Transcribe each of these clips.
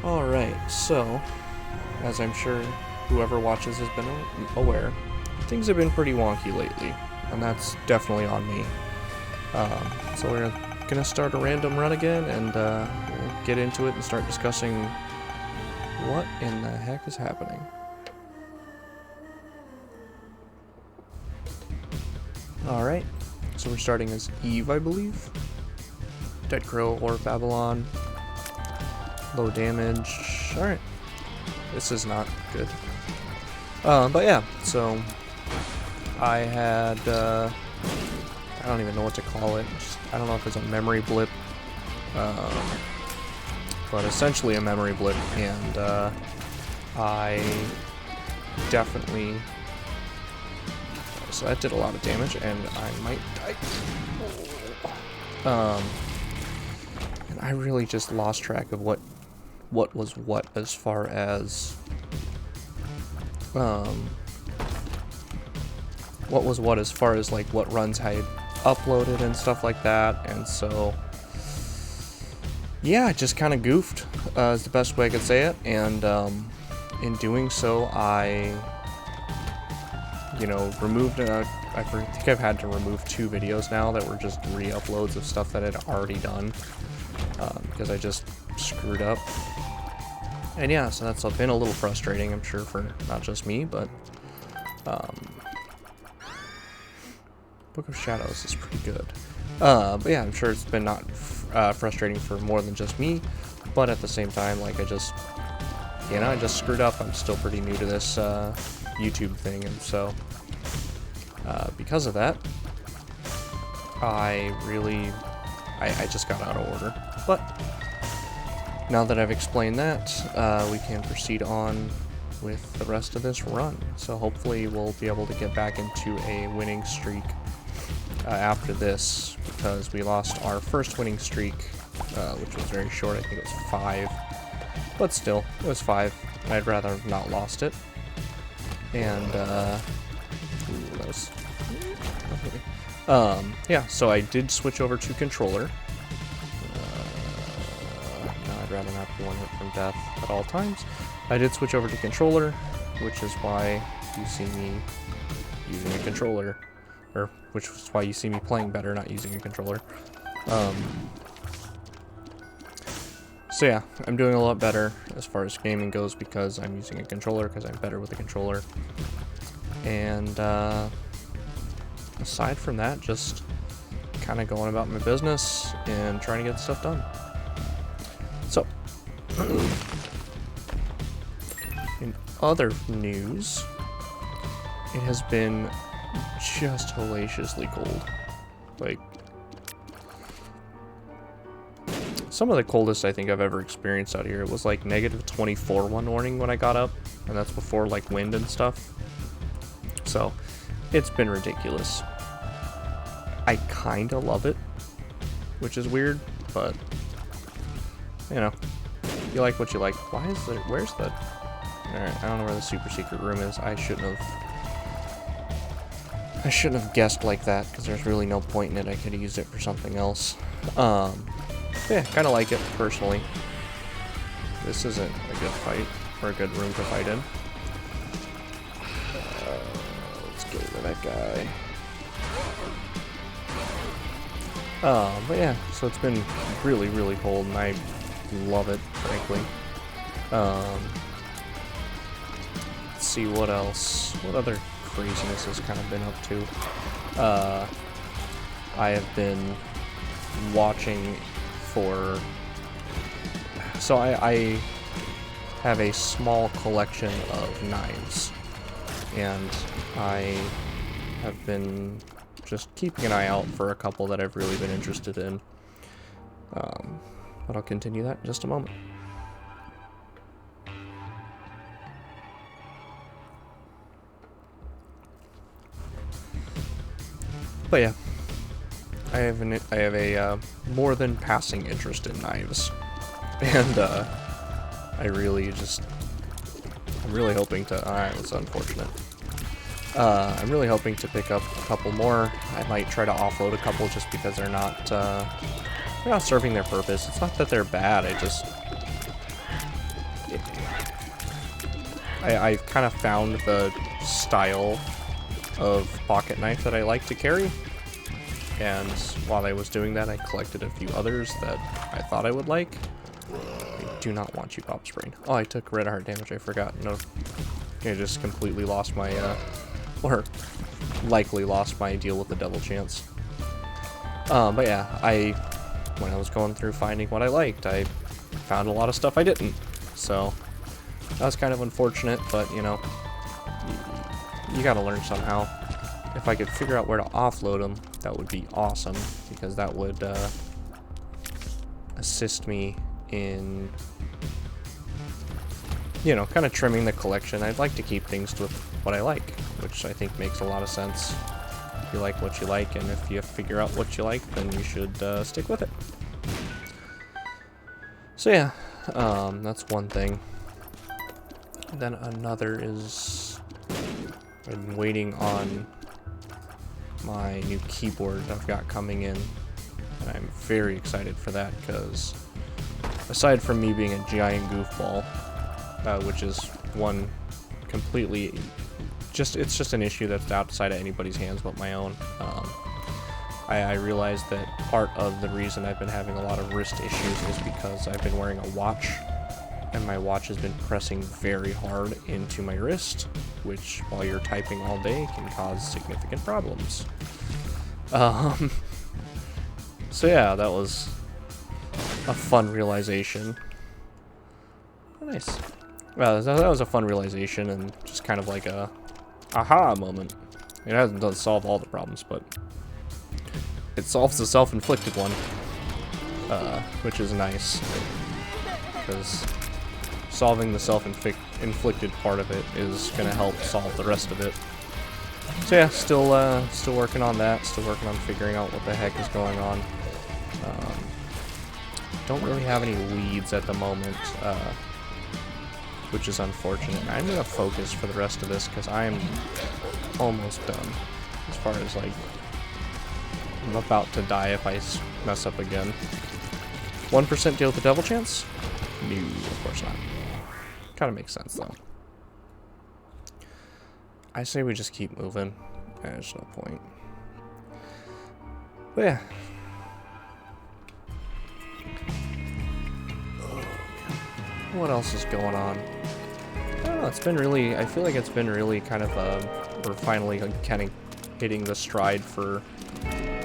Alright, so, as I'm sure whoever watches has been aware, things have been pretty wonky lately, and that's definitely on me. So we're gonna start a random run again, and we'll get into it and start discussing what in the heck is happening. Alright, so we're starting as Eve, I believe. Dead Crow or Babylon. Low damage. Alright. This is not good. But yeah, so I had, I don't even know what to call it. I don't know if it's a memory blip. But essentially a memory blip, and I definitely... So that did a lot of damage, and I might die. And I really just lost track of what was what as far as like what runs I had uploaded and stuff like that, and so yeah, I just kind of goofed is the best way I could say it, and in doing so I removed I think I've had to remove 2 videos now that were just re-uploads of stuff that I'd already done because I just screwed up. And yeah, so that's been a little frustrating, I'm sure, for not just me, but Book of Shadows is pretty good. But yeah, I'm sure it's been not frustrating for more than just me, but at the same time, like, I just screwed up. I'm still pretty new to this YouTube thing, and so because of that, I just got out of order. But now that I've explained that, we can proceed on with the rest of this run. So hopefully we'll be able to get back into a winning streak after this, because we lost our first winning streak, which was very short. I think it was 5. But still, it was 5. I'd rather have not lost it. And, yeah, so I did switch over to controller. I'd rather not be one hit from death at all times. I did switch over to controller, which is why you see me using a controller, or which is why you see me playing better, not using a controller. So yeah, I'm doing a lot better as far as gaming goes because I'm using a controller, because I'm better with a controller. And aside from that, just kind of going about my business and trying to get stuff done. So, in other news, it has been just hellaciously cold. Like, some of the coldest I think I've ever experienced out here. It was like -24 one morning when I got up, and that's before like wind and stuff. So, it's been ridiculous. I kinda love it, which is weird, but you know, you like what you like. Where's the... Alright, I don't know where the super secret room is. I shouldn't have guessed like that, because there's really no point in it. I could have used it for something else. Yeah, kinda like it, personally. This isn't a good fight, or a good room to fight in. Let's get rid of that guy. But yeah, so it's been really, really cold, and I love it, frankly. Let's see what else. What other craziness has kind of been up to. I have been watching for... So I have a small collection of knives, and I have been just keeping an eye out for a couple that I've really been interested in. But I'll continue that in just a moment. But yeah, I have a more than passing interest in knives, and I'm really hoping to. That's unfortunate. I'm really hoping to pick up a couple more. I might try to offload a couple just because they're not serving their purpose. It's not that they're bad. I've kind of found the style of pocket knife that I like to carry, and while I was doing that, I collected a few others that I thought I would like. I do not want you, Pop's Brain. Oh, I took red heart damage, I forgot. No, I just completely lost my, or likely lost my deal with the devil chance. But yeah, when I was going through finding what I liked, I found a lot of stuff I didn't. So, that was kind of unfortunate, but, you know, you gotta learn somehow. If I could figure out where to offload them, that would be awesome, because that would assist me in, you know, kind of trimming the collection. I'd like to keep things with what I like, which I think makes a lot of sense. You like what you like, and if you figure out what you like, then you should stick with it. So yeah, that's one thing. Then another is I'm waiting on my new keyboard I've got coming in, and I'm very excited for that, because aside from me being a giant goofball, which is one completely it's just an issue that's outside of anybody's hands but my own. I realized that part of the reason I've been having a lot of wrist issues is because I've been wearing a watch, and my watch has been pressing very hard into my wrist, which, while you're typing all day, can cause significant problems. So yeah, that was a fun realization. Oh, nice. Well, that was a fun realization, and just kind of like a aha moment. It doesn't solve all the problems, but it solves the self-inflicted one, which is nice, because solving the self-inflicted part of it is going to help solve the rest of it. So yeah, still working on that, still working on figuring out what the heck is going on. Don't really have any leads at the moment, which is unfortunate. I'm going to focus for the rest of this, because I'm almost done, as far as, like, I'm about to die if I mess up again. 1% deal with the devil chance? No, of course not. Kind of makes sense, though. I say we just keep moving. There's no point. But yeah. What else is going on? I don't know, it's been really, I feel like it's been really kind of, we're finally kind of hitting the stride for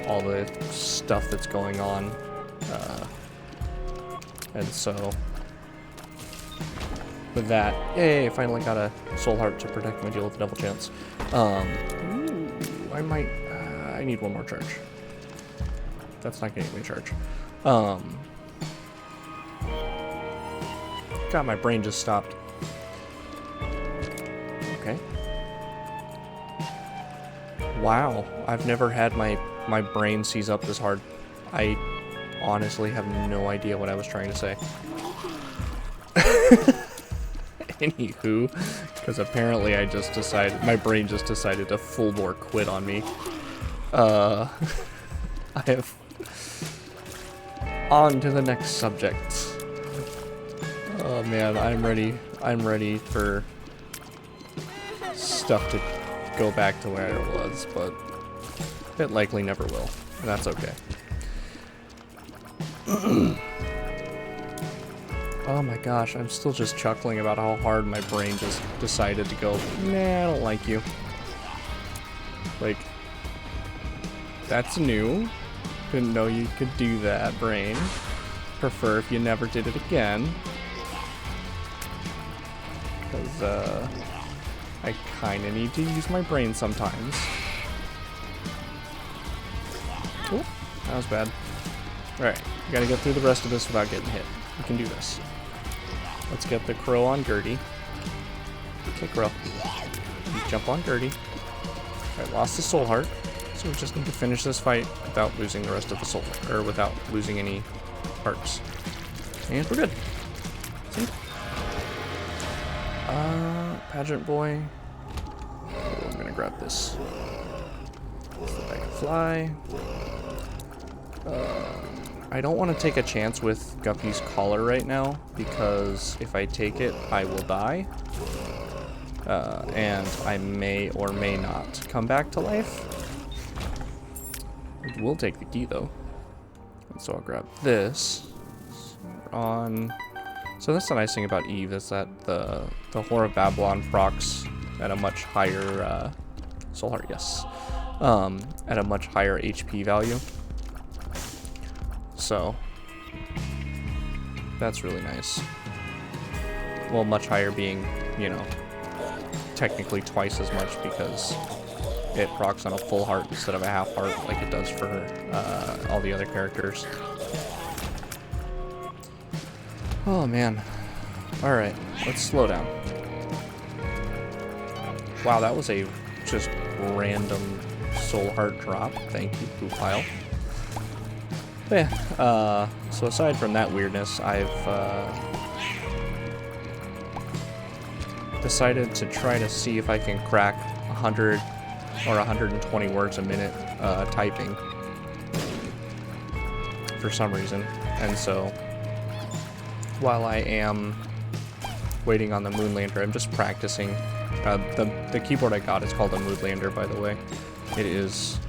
all the stuff that's going on. And so, with that, yay, I finally got a soul heart to protect my deal with the devil chance. Ooh, I might, I need one more charge. That's not getting me a charge. God, my brain just stopped. Okay. Wow, I've never had my brain seize up this hard. I honestly have no idea what I was trying to say. Anywho, because apparently I just decided, my brain just decided to full bore quit on me. I have, on to the next subject. Oh man, I'm ready for stuff to go back to where it was, but it likely never will, and that's okay. Oh my gosh, I'm still just chuckling about how hard my brain just decided to go, nah, I don't like you. Like, that's new. Didn't know you could do that, brain. Prefer if you never did it again. Because, I kinda need to use my brain sometimes. Ooh, that was bad. Alright, we gotta get through the rest of this without getting hit. We can do this. Let's get the crow on Gertie. Okay, crow. You jump on Gertie. Alright, lost the soul heart. So we just need to finish this fight without losing the rest of the soul, or without losing any hearts. And we're good. See? Pageant boy. Oh, I'm gonna grab this. So I can fly. I don't want to take a chance with Guppy's collar right now, because if I take it, I will die. And I may or may not come back to life. We'll take the key, though. So I'll grab this. So that's the nice thing about Eve, is that the Whore of Babylon procs at a much higher, Soul Heart, yes. At a much higher HP value. So, that's really nice. Well, much higher being, you know, technically twice as much, because it procs on a full heart instead of a half heart like it does for all the other characters. Oh man. Alright, let's slow down. Wow, that was a just random soul heart drop. Thank you, Poo Pile. But yeah, so aside from that weirdness, I've decided to try to see if I can crack 100 or 120 words a minute typing for some reason. And so while I am waiting on the Moonlander, I'm just practicing. The keyboard I got is called a Moonlander, by the way. It is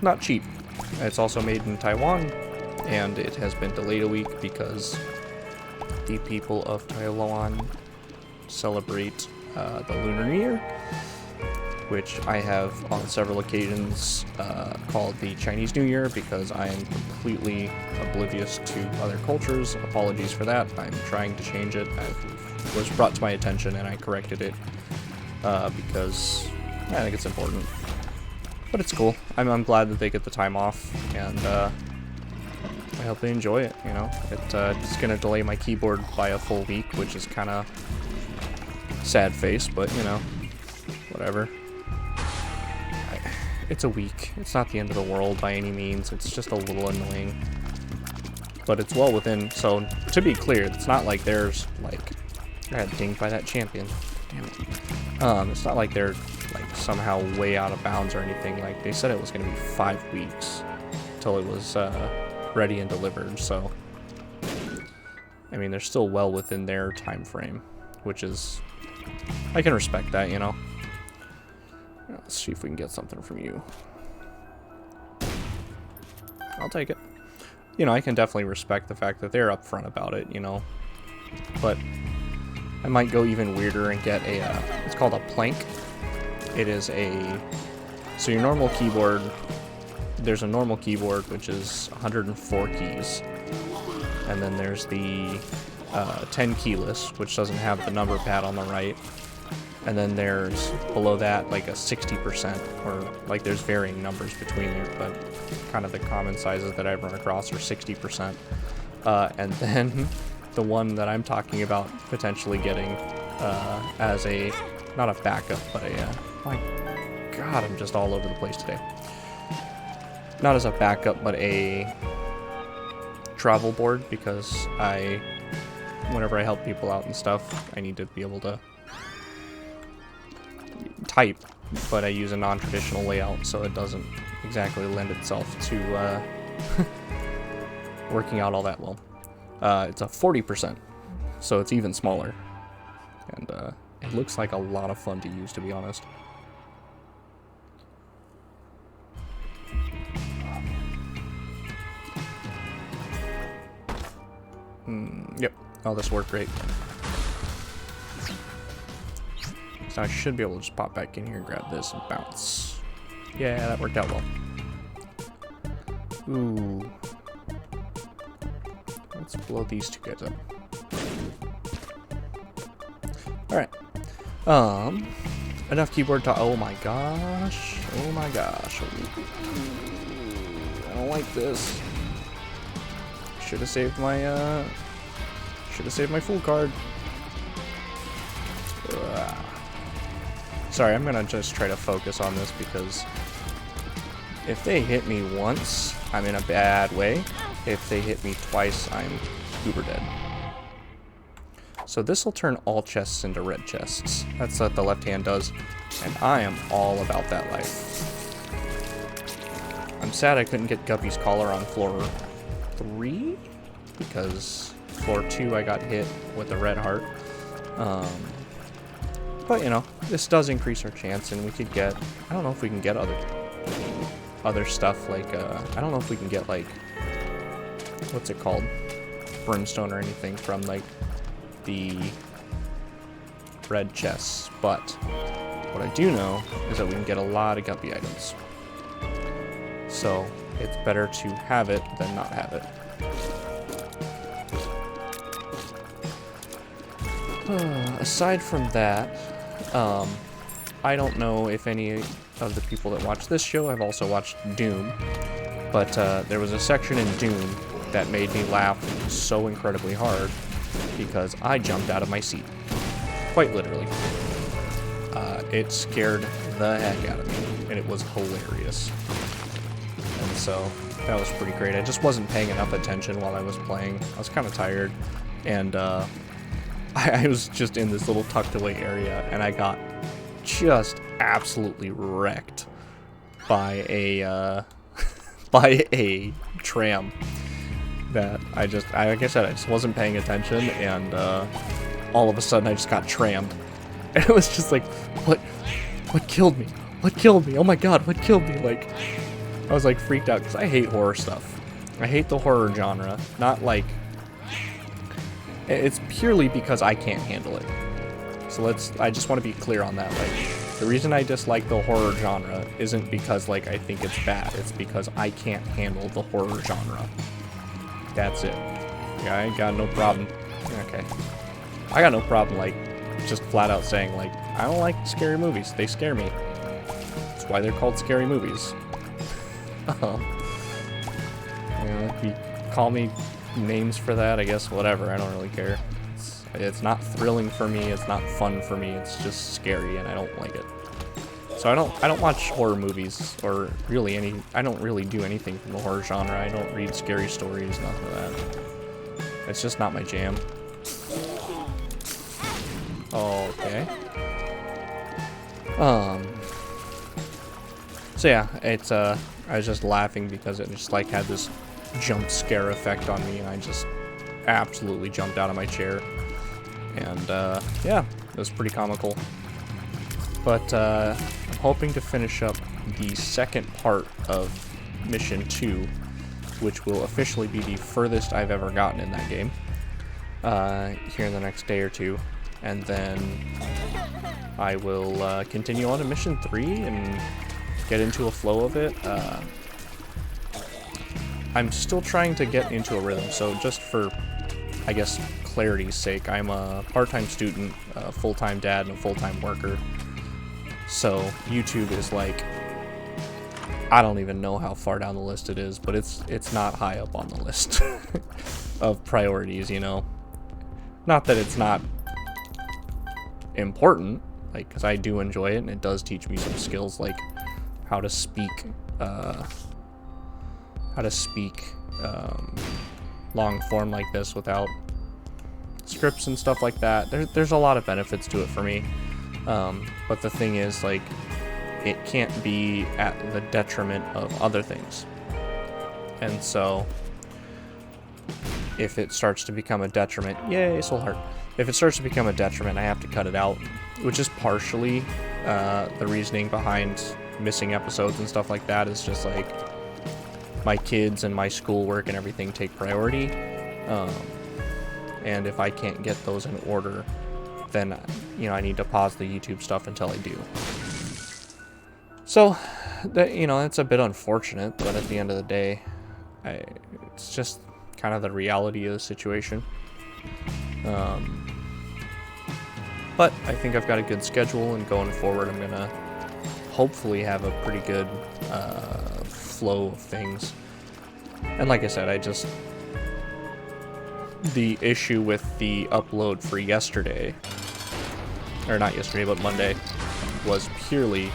not cheap. It's also made in Taiwan, and it has been delayed a week because the people of Taiwan celebrate the Lunar New Year, which I have on several occasions called the Chinese New Year, because I am completely oblivious to other cultures. Apologies for that. I'm trying to change it. It was brought to my attention and I corrected it because I think it's important. But it's cool. I'm glad that they get the time off, and I hope they enjoy it, you know. It's going to delay my keyboard by a full week, which is kind of sad face, but, you know, whatever. It's a week. It's not the end of the world by any means. It's just a little annoying. But it's well within, so to be clear, it's not like there's, like, I got dinged by that champion. Damn it. It's not like they're, like, somehow way out of bounds or anything. Like, they said it was going to be 5 weeks till it was ready and delivered, so I mean, they're still well within their time frame, which is, I can respect that, you know. Let's see if we can get something from you. I'll take it. You know, I can definitely respect the fact that they're upfront about it, you know. But I might go even weirder and get a, it's called a plank. It is a, so your normal keyboard, there's a normal keyboard, which is 104 keys. And then there's the 10 keyless, which doesn't have the number pad on the right. And then there's below that like a 60%, or like there's varying numbers between there, but kind of the common sizes that I've run across are 60%. And then the one that I'm talking about potentially getting as a, not a backup, but a, my god, I'm just all over the place today. Not as a backup, but a travel board, because whenever I help people out and stuff, I need to be able to type, but I use a non-traditional layout, so it doesn't exactly lend itself to working out all that well. It's a 40%, so it's even smaller, and it looks like a lot of fun to use, to be honest. Yep. Oh, this worked great. So I should be able to just pop back in here and grab this and bounce. Yeah, that worked out well. Ooh. Let's blow these two guys up. Alright. Enough keyboard to, oh my gosh. Oh my gosh. I don't like this. Should have saved my full card. Sorry, I'm gonna just try to focus on this, because if they hit me once, I'm in a bad way. If they hit me twice, I'm uber dead. So this will turn all chests into red chests. That's what the left hand does, and I am all about that life. I'm sad I couldn't get Guppy's collar on floor 3, because floor 2 I got hit with a red heart. But, you know, this does increase our chance, and we could get... I don't know if we can get other stuff, like, I don't know if we can get, like... What's it called? Brimstone or anything from, like, the red chests. But what I do know is that we can get a lot of Guppy items. So it's better to have it than not have it. Aside from that, I don't know if any of the people that watch this show have also watched Doom, but there was a section in Doom that made me laugh so incredibly hard because I jumped out of my seat. Quite literally. It scared the heck out of me, and it was hilarious. And so that was pretty great. I just wasn't paying enough attention while I was playing. I was kind of tired, and I was just in this little tucked away area, and I got just absolutely wrecked by a by a tram that like I said, I just wasn't paying attention, and all of a sudden I just got trammed. And it was just like, what killed me? What killed me? Oh my god, what killed me? Like, I was like freaked out because I hate horror stuff. I hate the horror genre. Not like, it's purely because I can't handle it. So I just want to be clear on that. Like, the reason I dislike the horror genre isn't because, like, I think it's bad. It's because I can't handle the horror genre. That's it. Yeah, I ain't got no problem. Okay. I got no problem, like, just flat out saying, like, I don't like scary movies. They scare me. That's why they're called scary movies. You know, if you call me names for that, I guess, whatever. I don't really care. It's not thrilling for me. It's not fun for me. It's just scary, and I don't like it. So I don't watch horror movies, or really I don't really do anything from the horror genre. I don't read scary stories, nothing of that. It's just not my jam. Okay. So yeah, it's I was just laughing because it just like had this jump scare effect on me, and I just absolutely jumped out of my chair. And yeah, it was pretty comical. But I'm hoping to finish up the second part of Mission 2, which will officially be the furthest I've ever gotten in that game, here in the next day or two. And then I will continue on to Mission 3 and get into a flow of it. I'm still trying to get into a rhythm, so just for, I guess, clarity's sake, I'm a part-time student, a full-time dad, and a full-time worker. So YouTube is like, I don't even know how far down the list it is, but it's not high up on the list of priorities, you know. Not that it's not important, like, because I do enjoy it, and it does teach me some skills, like how to speak long form like this without scripts and stuff like that. There's a lot of benefits to it for me, but the thing is, like, it can't be at the detriment of other things. And so if it starts to become a detriment, yay, soul heart. If it starts to become a detriment, I have to cut it out, which is partially the reasoning behind missing episodes and stuff like that. Is just like my kids and my schoolwork and everything take priority, and if I can't get those in order, then, you know, I need to pause the YouTube stuff until I do. So that, you know, it's a bit unfortunate, but at the end of the day, it's just kind of the reality of the situation. But I think I've got a good schedule, and going forward I'm gonna hopefully have a pretty good flow of things. And like I said, the issue with the upload for yesterday, or not yesterday, but Monday, was purely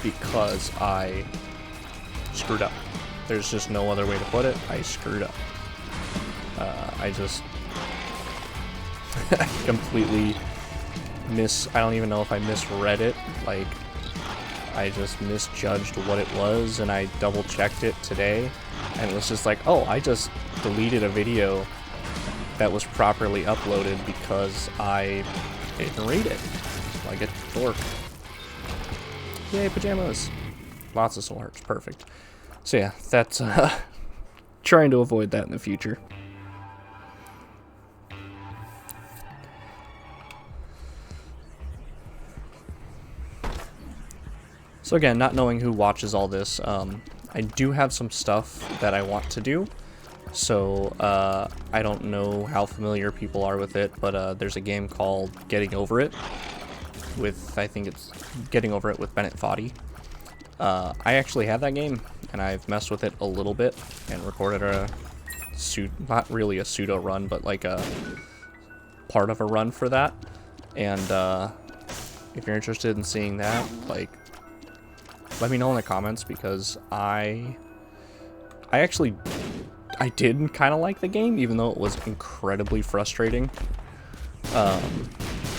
because I screwed up. There's just no other way to put it. I screwed up. I just completely I don't even know if I misread it. Like, I just misjudged what it was, and I double checked it today, and it was just like, oh, I just deleted a video that was properly uploaded because I didn't read it. Like a dork. Yay, pajamas. Lots of soul hearts, perfect. So yeah, that's trying to avoid that in the future. So again, not knowing who watches all this, I do have some stuff that I want to do. So I don't know how familiar people are with it, but there's a game called Getting Over It with, I think it's Getting Over It with Bennett Foddy. I actually have that game, and I've messed with it a little bit and recorded not really a pseudo run, but like a part of a run for that. And if you're interested in seeing that, like, let me know in the comments, because I did kind of like the game, even though it was incredibly frustrating.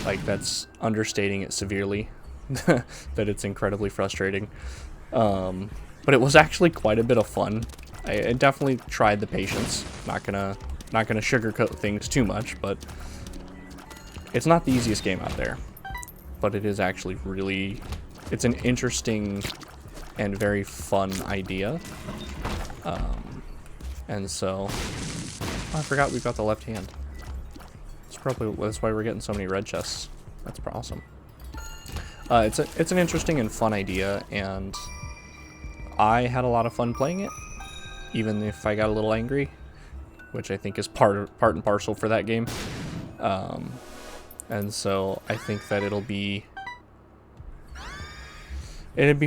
Like, that's understating it severely, that it's incredibly frustrating. But it was actually quite a bit of fun. I definitely tried the patience. Not gonna sugarcoat things too much, but it's not the easiest game out there. But it is actually really, it's an interesting and very fun idea. And so, oh, I forgot we've got the left hand. That's why we're getting so many red chests. That's awesome. It's an interesting and fun idea, and I had a lot of fun playing it, even if I got a little angry, which I think is part and parcel for that game. And so I think that it'd be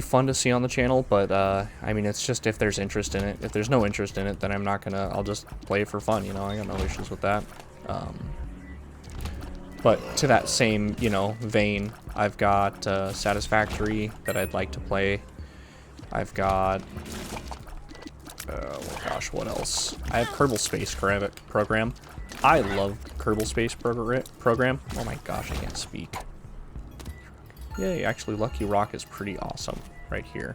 fun to see on the channel, but I mean, it's just if there's interest in it. If there's no interest in it, then I'll just play it for fun, you know. I got no issues with that. But to that same, you know, vein, I've got Satisfactory that I'd like to play. I've got, oh gosh, what else? I have Kerbal Space Program. I love Kerbal Space Program. Oh my gosh, I can't speak. Yay, actually Lucky Rock is pretty awesome right here.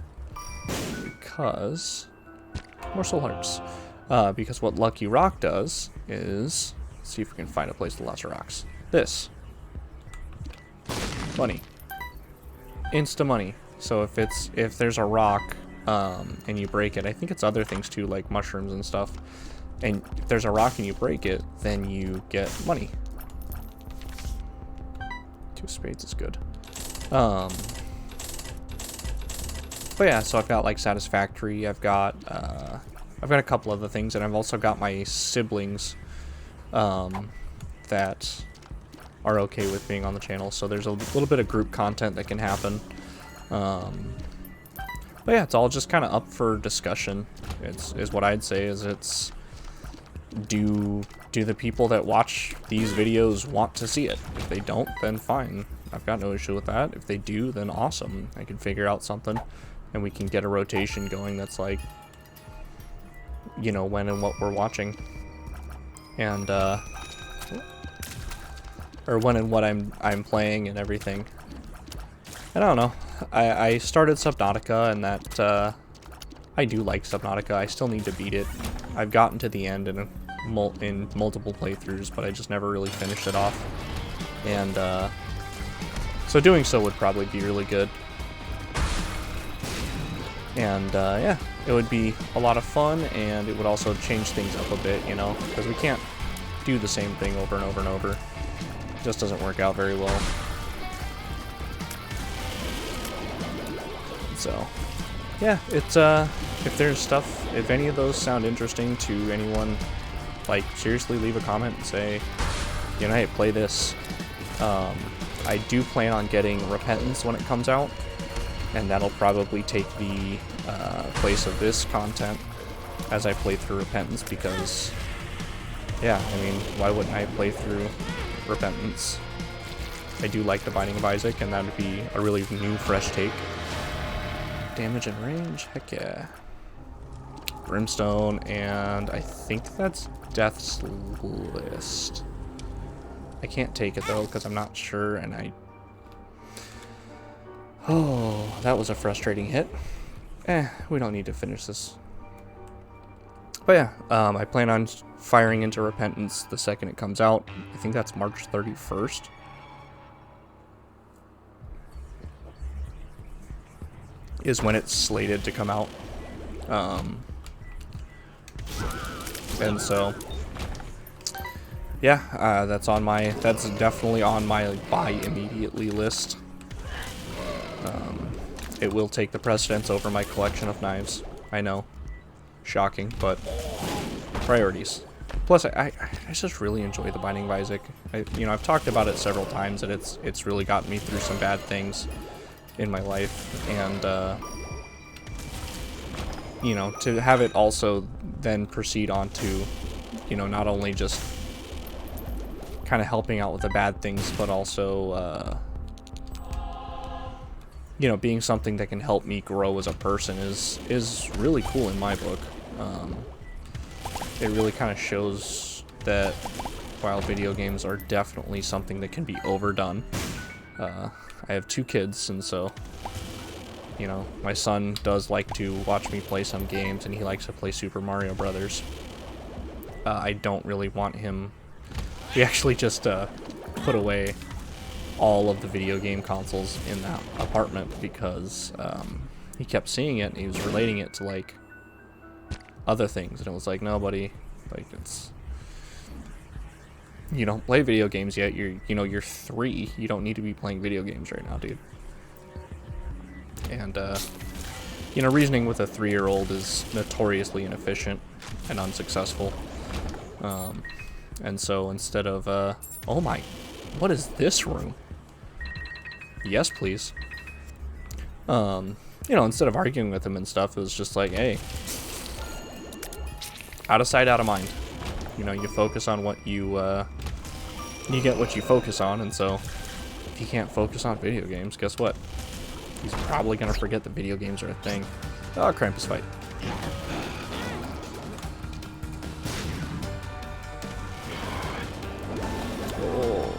Because, more soul hearts. Because what Lucky Rock does is, let's see if we can find a place with lots of rocks. This. Money. Insta money. So if there's a rock, and you break it, I think it's other things too, like mushrooms and stuff. And if there's a rock and you break it, then you get money. 2 spades is good. But yeah, so I've got like Satisfactory, I've got a couple other things, and I've also got my siblings that are okay with being on the channel, so there's a little bit of group content that can happen. But yeah, it's all just kind of up for discussion. Is what I'd say. Is it's do the people that watch these videos want to see it? If they don't, then fine. I've got no issue with that. If they do, then awesome. I can figure out something, and we can get a rotation going that's like, you know, when and what we're watching, and or when and what I'm playing and everything. And I don't know. I started Subnautica, and that I do like Subnautica. I still need to beat it. I've gotten to the end in multiple playthroughs, but I just never really finished it off. And so doing so would probably be really good. And yeah, it would be a lot of fun, and it would also change things up a bit, you know, because we can't do the same thing over and over and over. It just doesn't work out very well. So yeah, it's if there's stuff, if any of those sound interesting to anyone, like seriously leave a comment and say, you know, hey, play this. I do plan on getting Repentance when it comes out, and that'll probably take the place of this content as I play through Repentance, because yeah, I mean, why wouldn't I play through Repentance? I do like The Binding of Isaac, and that would be a really new, fresh take. Damage and range, heck yeah. Brimstone, and I think that's Death's List. I can't take it though, because I'm not sure, and Oh, that was a frustrating hit. We don't need to finish this. But yeah, I plan on firing into Repentance the second it comes out. I think that's March 31st. Is when it's slated to come out. And so, yeah, that's definitely on my buy immediately list. It will take the precedence over my collection of knives. I know. Shocking, but priorities. Plus, I just really enjoy the Binding of Isaac. I've talked about it several times, and it's really gotten me through some bad things in my life, and to have it also then proceed on to, not only just kind of helping out with the bad things, but also being something that can help me grow as a person is really cool in my book. It really kind of shows that while video games are definitely something that can be overdone, I have 2 kids, and so, my son does like to watch me play some games, and he likes to play Super Mario Brothers. I don't really want him... We actually just put away all of the video game consoles in that apartment because he kept seeing it, and he was relating it to, like, other things, and it was like, no, buddy, like, it's... You don't play video games yet, you're 3, you don't need to be playing video games right now, dude. And, reasoning with a 3-year-old is notoriously inefficient and unsuccessful. And so instead of, oh my, what is this room? Yes, please. Instead of arguing with him and stuff, it was just like, hey, out of sight, out of mind. You focus on what you get what you focus on, and so if you can't focus on video games, guess what? He's probably gonna forget that video games are a thing. Oh, Krampus fight. Oh.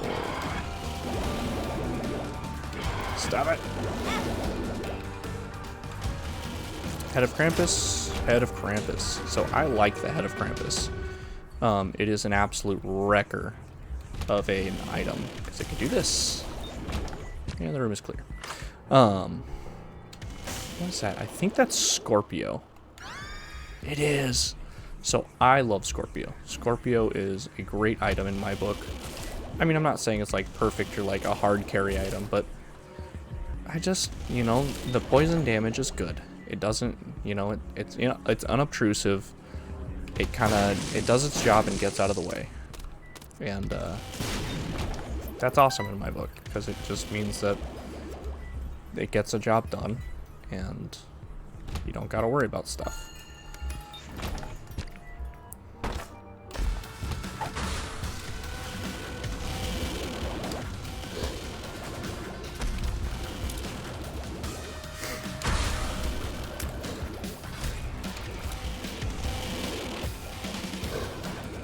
Stop it. Head of Krampus, Head of Krampus. So I like the Head of Krampus. It is an absolute wrecker of an item, because it can do this. Yeah, the room is clear. What is that? I think that's Scorpio. It is. So I love Scorpio. Scorpio is a great item in my book. I mean, I'm not saying it's like perfect or like a hard carry item, but I just, the poison damage is good. It doesn't, it's unobtrusive. It does its job and gets out of the way. And that's awesome in my book, because it just means that it gets a job done, and you don't gotta worry about stuff.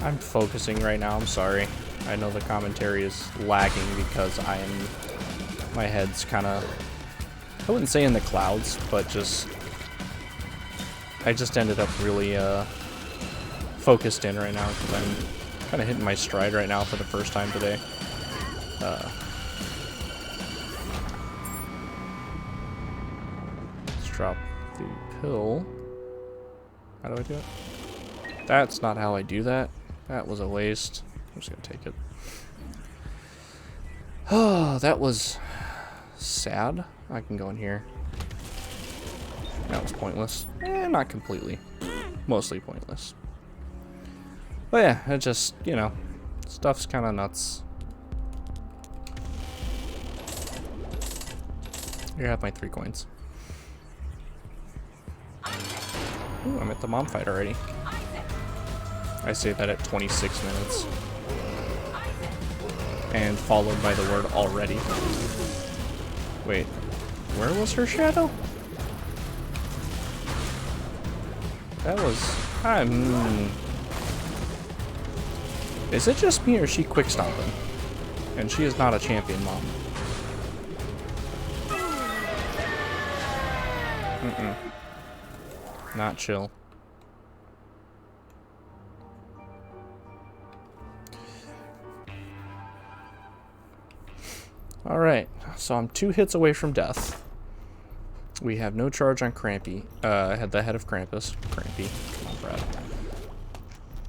I'm focusing right now, I'm sorry. I know the commentary is lagging because my head's kind of, I wouldn't say in the clouds, but I just ended up really focused in right now because I'm kind of hitting my stride right now for the first time today. Let's drop the pill. How do I do it? That's not how I do that. That was a waste. I'm just gonna take it. Oh, that was sad. I can go in here. That was pointless. Not completely. Mostly pointless. But yeah, it just, stuff's kind of nuts. Here, I have my 3 coins. Ooh, I'm at the mom fight already. I say that at 26 minutes. And followed by the word already. Wait, where was her shadow? That was... Is it just me or is she quick stomping? And she is not a champion mom. Mm-mm. Not chill. Alright, so I'm 2 hits away from death. We have no charge on Crampy. I had the head of Krampus. Crampy. Come on, Brad.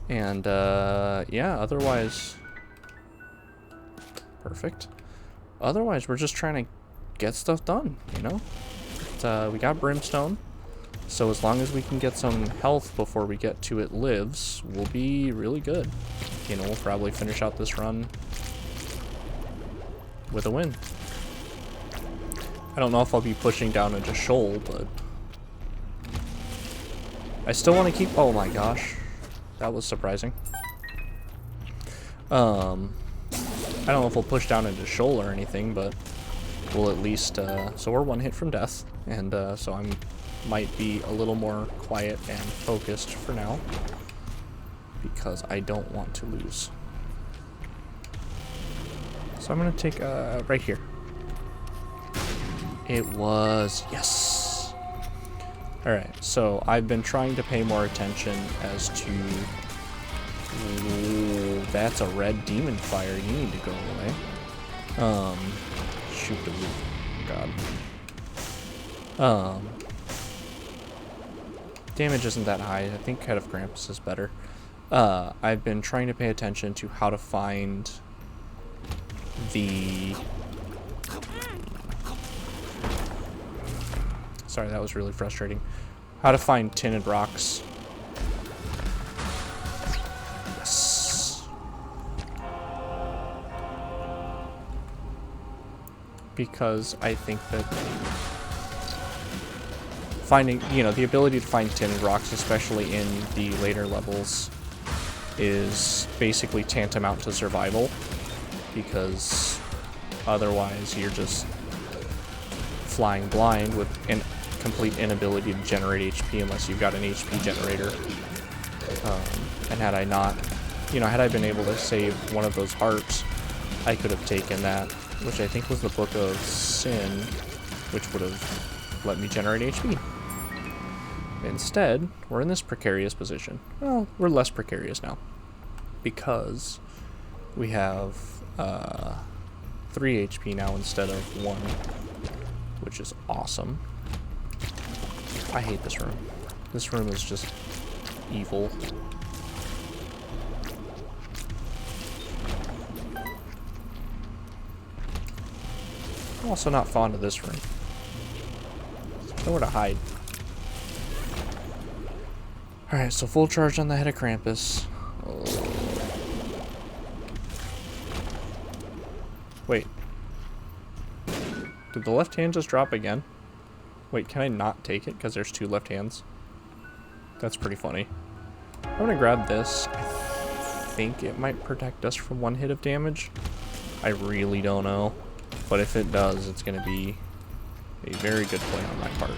And, yeah, otherwise... Perfect. Otherwise, we're just trying to get stuff done, you know? But, we got Brimstone. So as long as we can get some health before we get to It Lives, we'll be really good. You know, we'll probably finish out this run with a win. I don't know if I'll be pushing down into Shoal, but I still want to keep... Oh my gosh. That was surprising. I don't know if we'll push down into Shoal or anything, but we'll at least... so we're 1 hit from death, and so I might be a little more quiet and focused for now, because I don't want to lose. So I'm going to take right here. It was... Yes! Alright, so I've been trying to pay more attention as to... Ooh, that's a red demon fire. You need to go away. Shoot the roof. God. Damage isn't that high. I think Head of Krampus is better. I've been trying to pay attention to how to find the... Sorry, that was really frustrating. How to find tinted rocks. Yes. Because I think that finding, you know, the ability to find tinted rocks, especially in the later levels, is basically tantamount to survival. Because otherwise you're just flying blind with an complete inability to generate HP unless you've got an HP generator. And had I not, you know, had I been able to save one of those hearts, I could have taken that, which I think was the Book of Sin, which would have let me generate HP. Instead, we're in this precarious position. Well, we're less precarious now, because we have 3 HP now instead of 1, which is awesome. I hate this room. This room is just evil. I'm also not fond of this room. There's nowhere to hide. Alright, so full charge on the Head of Krampus. Oh. Wait. Did the left hand just drop again? Wait, can I not take it because there's 2 left hands? That's pretty funny. I'm gonna grab this. I think it might protect us from 1 hit of damage. I really don't know. But if it does, it's gonna be a very good play on my part.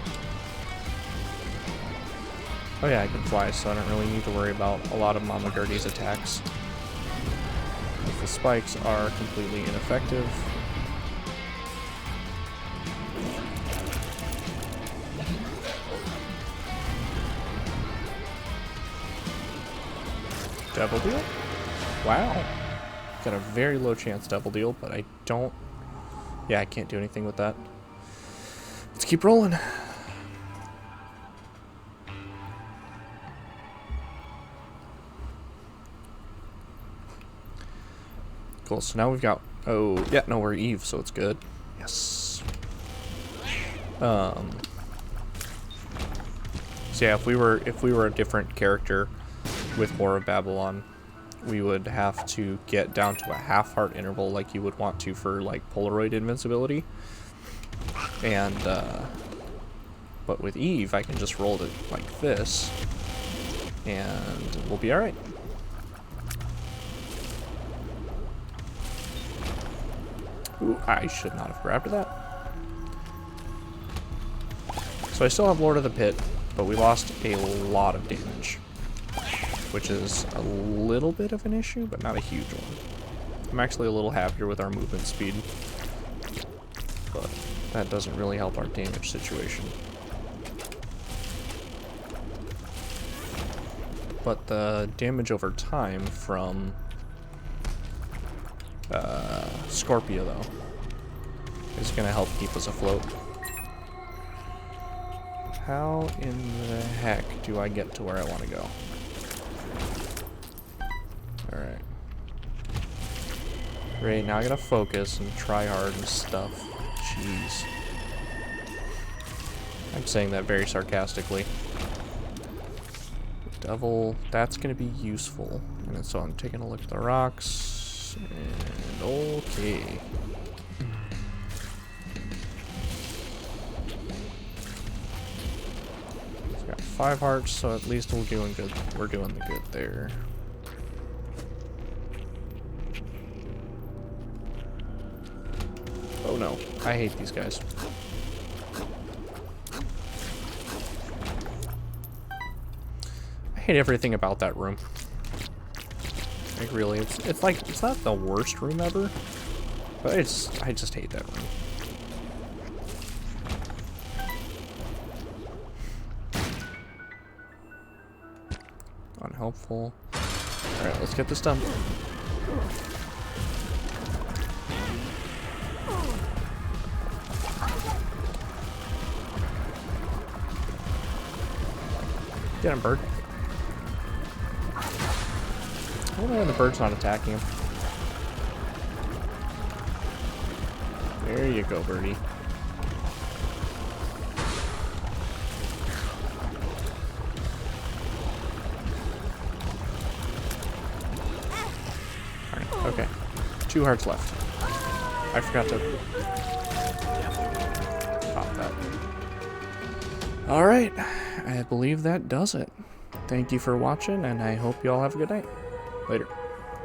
Oh yeah, I can fly, so I don't really need to worry about a lot of Mama Gertie's attacks. If the spikes are completely ineffective. Devil Deal? Wow. Got a very low chance Devil Deal, but I don't... Yeah, I can't do anything with that. Let's keep rolling. Cool, so now we've got... Oh, yeah, no, we're Eve, so it's good. Yes. So yeah, if we were a different character with War of Babylon, we would have to get down to a half heart interval like you would want to for like Polaroid invincibility. And but with Eve, I can just roll it like this, and we'll be all right. Ooh, I should not have grabbed that. So I still have Lord of the Pit, but we lost a lot of damage, which is a little bit of an issue, but not a huge one. I'm actually a little happier with our movement speed, but that doesn't really help our damage situation. but the damage over time from Scorpio, though, is going to help keep us afloat. How in the heck do I get to where I want to go? Alright. Great, now I gotta focus and try hard and stuff. Jeez. I'm saying that very sarcastically. Devil, that's gonna be useful. And so I'm taking a look at the rocks. And okay. It's got 5 hearts, so at least we're doing good. We're doing the good there. Oh no, I hate these guys. I hate everything about that room. Like really, it's like, it's not the worst room ever, but I just hate that room. Unhelpful. Alright, let's get this done. Get him, bird. I don't know why the bird's not attacking him. There you go, birdie. Alright, okay. 2 hearts left. I forgot to pop that. Alright, I believe that does it. Thank you for watching, and I hope you all have a good night. Later.